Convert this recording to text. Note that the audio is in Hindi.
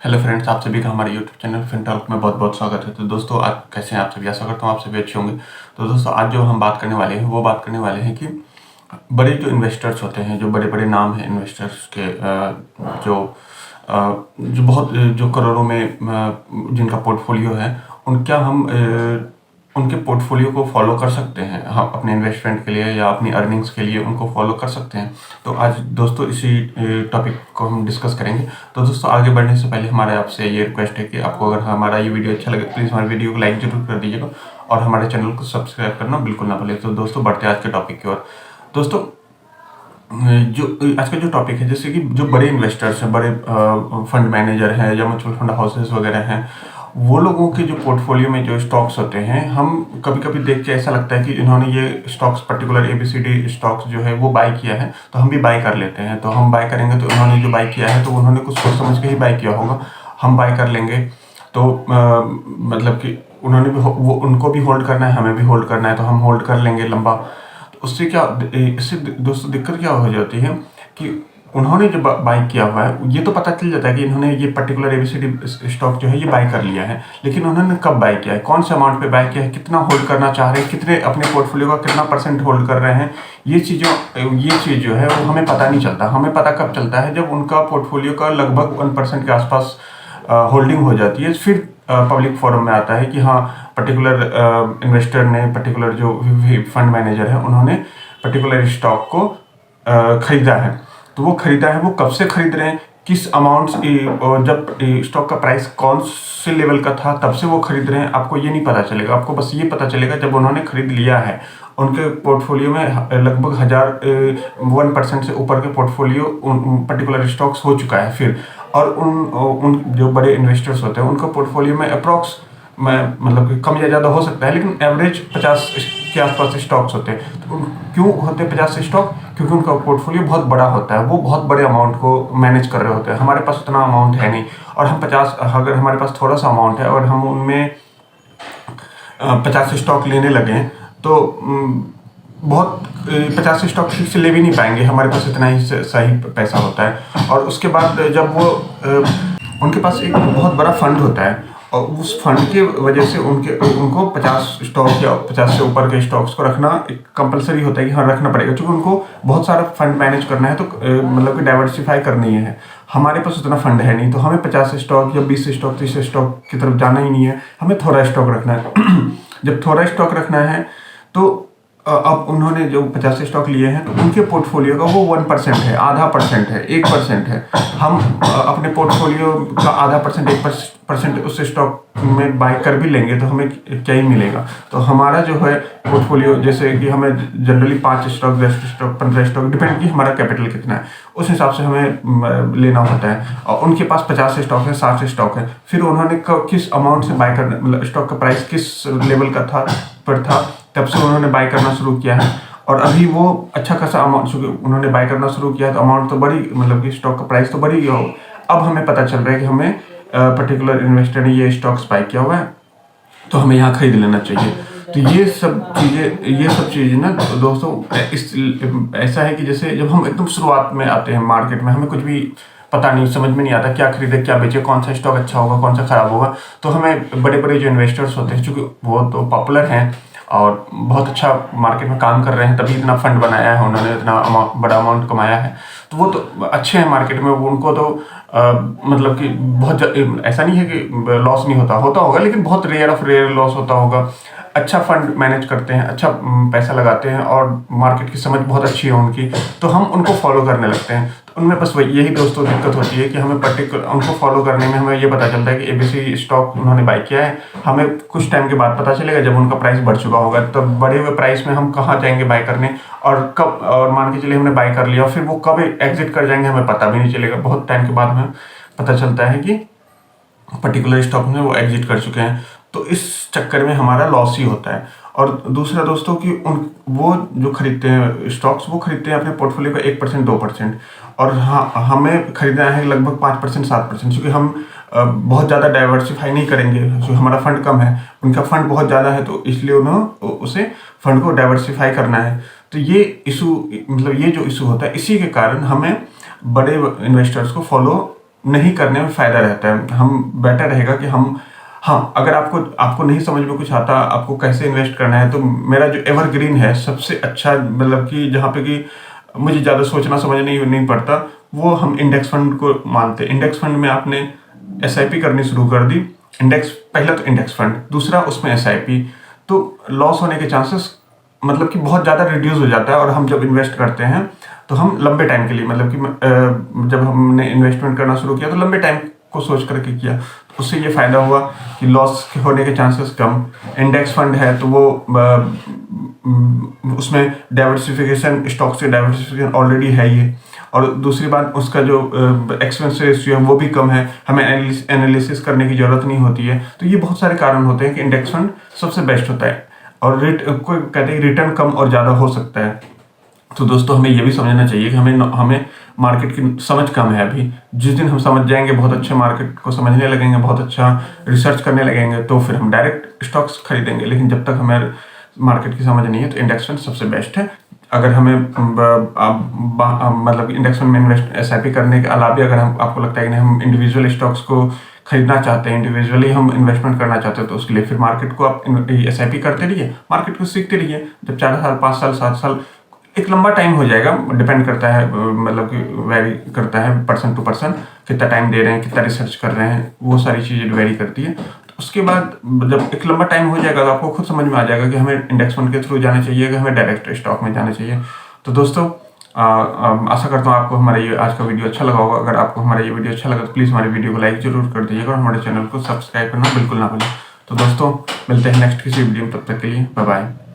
हेलो फ्रेंड्स, आप सभी का हमारे यूट्यूब चैनल फिनटॉक में बहुत बहुत स्वागत है। तो दोस्तों, आज कैसे हैं आप सभी? आशा करता हूँ आप सभी अच्छे होंगे। तो दोस्तों, आज जो हम बात करने वाले हैं वो बात करने वाले हैं कि बड़े जो इन्वेस्टर्स होते हैं, जो बड़े बड़े नाम हैं इन्वेस्टर्स के, जो बहुत जो करोड़ों में जिनका पोर्टफोलियो है, उनका हम उनके पोर्टफोलियो को फॉलो कर सकते हैं हम अपने इन्वेस्टमेंट के लिए या अपनी अर्निंग्स के लिए उनको फॉलो कर सकते हैं। तो आज दोस्तों इसी टॉपिक को हम डिस्कस करेंगे। तो दोस्तों, आगे बढ़ने से पहले हमारे आपसे ये रिक्वेस्ट है कि आपको अगर हमारा ये वीडियो अच्छा लगे प्लीज़ हमारे वीडियो को लाइक जरूर कर दीजिएगा और हमारे चैनल को सब्सक्राइब करना बिल्कुल ना भूलें। तो दोस्तों, बढ़ते हैं आज के टॉपिक की ओर। दोस्तों, जो आज का जो टॉपिक है, जैसे कि जो बड़े इन्वेस्टर्स हैं, बड़े फंड मैनेजर हैं या म्यूचुअल फंड हाउसेस वगैरह हैं, वो लोगों के जो पोर्टफोलियो में जो स्टॉक्स होते हैं, हम कभी कभी देख के ऐसा लगता है कि इन्होंने ये स्टॉक्स पर्टिकुलर ABCD स्टॉक्स जो है वो बाय किया है, तो हम भी बाय कर लेते हैं। तो हम बाय करेंगे तो इन्होंने जो बाय किया है तो उन्होंने कुछ सोच समझ के ही बाय किया होगा, हम बाय कर लेंगे। तो मतलब कि उन्होंने भी वो उनको भी होल्ड करना है, हमें भी होल्ड करना है, तो हम होल्ड कर लेंगे लंबा। तो उससे क्या, इससे दोस्तों दिक्कत क्या हो जाती है कि उन्होंने जो बाय किया हुआ है, ये तो पता चल जाता है कि इन्होंने ये पर्टिकुलर ABCD स्टॉक जो है ये बाय कर लिया है, लेकिन उन्होंने कब बाय किया है, कौन से अमाउंट पे बाय किया है, कितना होल्ड करना चाह रहे हैं, कितने अपने पोर्टफोलियो का कितना % होल्ड कर रहे हैं, ये चीज़ जो है वो हमें पता नहीं चलता। हमें पता कब चलता है, जब उनका पोर्टफोलियो का लगभग 1% के आसपास होल्डिंग हो जाती है। फिर पब्लिक फोरम में आता है कि हाँ, पर्टिकुलर इन्वेस्टर ने, पर्टिकुलर जो फंड मैनेजर है, उन्होंने पर्टिकुलर स्टॉक को खरीदा है। तो वो खरीदा है, वो कब से खरीद रहे हैं, किस अमाउंट, जब स्टॉक का प्राइस कौन से लेवल का था तब से वो खरीद रहे हैं, आपको ये नहीं पता चलेगा। आपको बस ये पता चलेगा जब उन्होंने खरीद लिया है, उनके पोर्टफोलियो में लगभग 1% से ऊपर के पोर्टफोलियो पर्टिकुलर स्टॉक्स हो चुका है। फिर और उन जो बड़े इन्वेस्टर्स होते हैं उनका पोर्टफोलियो में अप्रॉक्स में मतलब कि कम या ज़्यादा हो सकता है, लेकिन एवरेज 50 के आसपास स्टॉक्स होते हैं। तो क्यों होते हैं 50 स्टॉक? क्योंकि उनका पोर्टफोलियो बहुत बड़ा होता है, वो बहुत बड़े अमाउंट को मैनेज कर रहे होते हैं। हमारे पास उतना अमाउंट है नहीं, और हम 50, अगर हमारे पास थोड़ा सा अमाउंट है और हम उनमें 50 स्टॉक लेने लगे तो बहुत 50 स्टॉक ठीक से ले भी नहीं पाएंगे, हमारे पास इतना ही सही पैसा होता है। और उसके बाद जब वो उनके पास एक बहुत बड़ा फंड होता है, और उस फंड की वजह से उनको 50 स्टॉक या 50 से ऊपर के स्टॉक्स को रखना कंपलसरी होता है कि हाँ, रखना पड़ेगा, क्योंकि उनको बहुत सारा फंड मैनेज करना है। तो मतलब कि डाइवर्सिफाई करनी है। हमारे पास उतना फंड है नहीं, तो हमें 50 स्टॉक या 20 स्टॉक 30 स्टॉक की तरफ जाना ही नहीं है, हमें थोड़ा स्टॉक रखना है। जब थोड़ा स्टॉक रखना है तो अब उन्होंने जो 50 स्टॉक लिए हैं, तो उनके पोर्टफोलियो का वो 1% है, आधा % है, 1% है। हम अपने पोर्टफोलियो का आधा % 1% उस स्टॉक में बाय कर भी लेंगे तो हमें क्या ही मिलेगा। तो हमारा जो है पोर्टफोलियो, जैसे कि हमें generally 5 stock, 10 stock, 15 stock, depend कि हमारा कैपिटल कितना है, उस हिसाब से हमें लेना होता है। और उनके पास 50 स्टॉक है, 60 स्टॉक है। फिर उन्होंने किस अमाउंट से बाय करना, मतलब स्टॉक का प्राइस किस लेवल का था, तब से उन्होंने बाय करना शुरू किया है। और अभी वो अच्छा खासा अमाउंट उन्होंने बाय करना शुरू किया है, तो अमाउंट तो बड़ी, मतलब कि स्टॉक का प्राइस तो बड़ी हो। अब हमें पता चल रहा है कि हमें पर्टिकुलर इन्वेस्टर ने ये स्टॉक्स बाय किया हुआ है, तो हमें यहाँ खरीद लेना चाहिए। तो ये सब चीज़ें ना दोस्तों, ऐसा है कि जैसे जब हम एकदम शुरुआत में आते हैं मार्केट में, हमें कुछ भी पता नहीं, समझ में नहीं आता क्या खरीदे क्या बेचे, कौन सा स्टॉक अच्छा होगा, कौन सा खराब होगा। तो हमें बड़े बड़े जो इन्वेस्टर्स होते हैं, चूँकि वो तो पॉपुलर हैं और बहुत अच्छा मार्केट में काम कर रहे हैं, तभी इतना फंड बनाया है उन्होंने, इतना बड़ा अमाउंट कमाया है, तो वो तो अच्छे हैं मार्केट में। उनको तो मतलब कि बहुत ऐसा नहीं है कि लॉस नहीं होता होगा, लेकिन बहुत रेयर लॉस होता होगा। अच्छा फंड मैनेज करते हैं, अच्छा पैसा लगाते हैं, और मार्केट की समझ बहुत अच्छी है उनकी, तो हम उनको फॉलो करने लगते हैं। तो उनमें बस वही यही दोस्तों दिक्कत होती है कि हमें पर्टिकुलर उनको फॉलो करने में हमें ये पता चलता है कि ABC स्टॉक उन्होंने बाय किया है, हमें कुछ टाइम के बाद पता चलेगा जब उनका प्राइस बढ़ चुका होगा। तब बढ़े हुए प्राइस में हम कहाँ जाएंगे बाय करने, और कब, और मान के चलिए हमने बाय कर लिया, फिर वो कब एग्जिट कर जाएंगे हमें पता भी नहीं चलेगा। बहुत टाइम के बाद हमें पता चलता है कि पर्टिकुलर स्टॉक में वो एग्जिट कर चुके हैं, तो इस चक्कर में हमारा लॉस ही होता है। और दूसरा दोस्तों कि वो जो खरीदते हैं स्टॉक्स, वो खरीदते हैं अपने पोर्टफोलियो का 1% 2%, और हाँ, हमें खरीदना है लगभग 5% 7%, क्योंकि हम बहुत ज़्यादा डाइवर्सिफाई नहीं करेंगे, जो हमारा फंड कम है, उनका फंड बहुत ज़्यादा है, तो इसलिए उन्हें उसे फंड को डाइवर्सिफाई करना है। तो ये इशू, मतलब ये जो इशू होता है, इसी के कारण हमें बड़े इन्वेस्टर्स को फॉलो नहीं करने में फ़ायदा रहता है। हम बेटर रहेगा कि हम हाँ, अगर आपको नहीं समझ में कुछ आता, आपको कैसे इन्वेस्ट करना है, तो मेरा जो एवरग्रीन है, सबसे अच्छा मतलब कि जहाँ पे कि मुझे ज़्यादा सोचना समझना नहीं पड़ता, वो हम इंडेक्स फंड को मानते हैं। इंडेक्स फंड में आपने एसआईपी करनी शुरू कर दी। पहला तो इंडेक्स फंड, दूसरा उसमें एसआईपी, तो लॉस होने के चांसेस मतलब कि बहुत ज़्यादा रिड्यूस हो जाता है। और हम जब इन्वेस्ट करते हैं तो हम लंबे टाइम के लिए मतलब कि जब हमने इन्वेस्टमेंट करना शुरू किया तो लंबे टाइम को सोच करके किया, तो उससे ये फ़ायदा हुआ कि लॉस होने के चांसेस कम। इंडेक्स फंड है तो वो उसमें डाइवर्सिफिकेशन, स्टॉक से डाइवर्सिफिकेशन ऑलरेडी है ये। और दूसरी बात, उसका जो एक्सपेंस रेशियो है वो भी कम है, हमें एनालिसिस करने की ज़रूरत नहीं होती है। तो ये बहुत सारे कारण होते हैं कि इंडेक्स फंड सबसे बेस्ट होता है। और कोई कहते हैं रिटर्न कम और ज़्यादा हो सकता है। तो दोस्तों हमें ये भी समझना चाहिए कि हमें मार्केट की समझ कम है अभी। जिस दिन हम समझ जाएंगे, बहुत अच्छे मार्केट को समझने लगेंगे, बहुत अच्छा रिसर्च करने लगेंगे, तो फिर हम डायरेक्ट स्टॉक्स खरीदेंगे। लेकिन जब तक हमें मार्केट की समझ नहीं है तो इंडेक्स फंड सबसे बेस्ट है। अगर हमें मतलब इंडेक्स फंड में इन्वेस्ट एसआईपी करने के अलावा अगर आपको लगता है कि हम इंडिविजुअल स्टॉक्स को खरीदना चाहते हैं, इंडिविजुअली हम इन्वेस्टमेंट करना चाहते हैं, तो उसके लिए फिर मार्केट को आप एसआईपी करते रहिए, मार्केट को सीखते रहिए। जब 4 साल, 5 साल, 7 साल, एक लंबा टाइम हो जाएगा, डिपेंड करता है मतलब कि वेरी करता है पर्सन टू पर्सन, कितना टाइम दे रहे हैं, कितना रिसर्च कर रहे हैं, वो सारी चीज़ें वेरी करती है। तो उसके बाद जब एक लंबा टाइम हो जाएगा तो आपको खुद समझ में आ जाएगा कि हमें इंडेक्स फंड के थ्रू जाना चाहिए कि हमें डायरेक्ट स्टॉक में जाना चाहिए। तो दोस्तों आशा करता हूँ आपको हमारा ये आज का वीडियो अच्छा लगा होगा। अगर आपको हमारा ये वीडियो अच्छा लगा तो प्लीज़ हमारे वीडियो को लाइक जरूर कर दीजिएगा और हमारे चैनल को सब्सक्राइब करना बिल्कुल ना भूलें। तो दोस्तों मिलते हैं नेक्स्ट किसी वीडियो में, तब तक के लिए बाय बाय।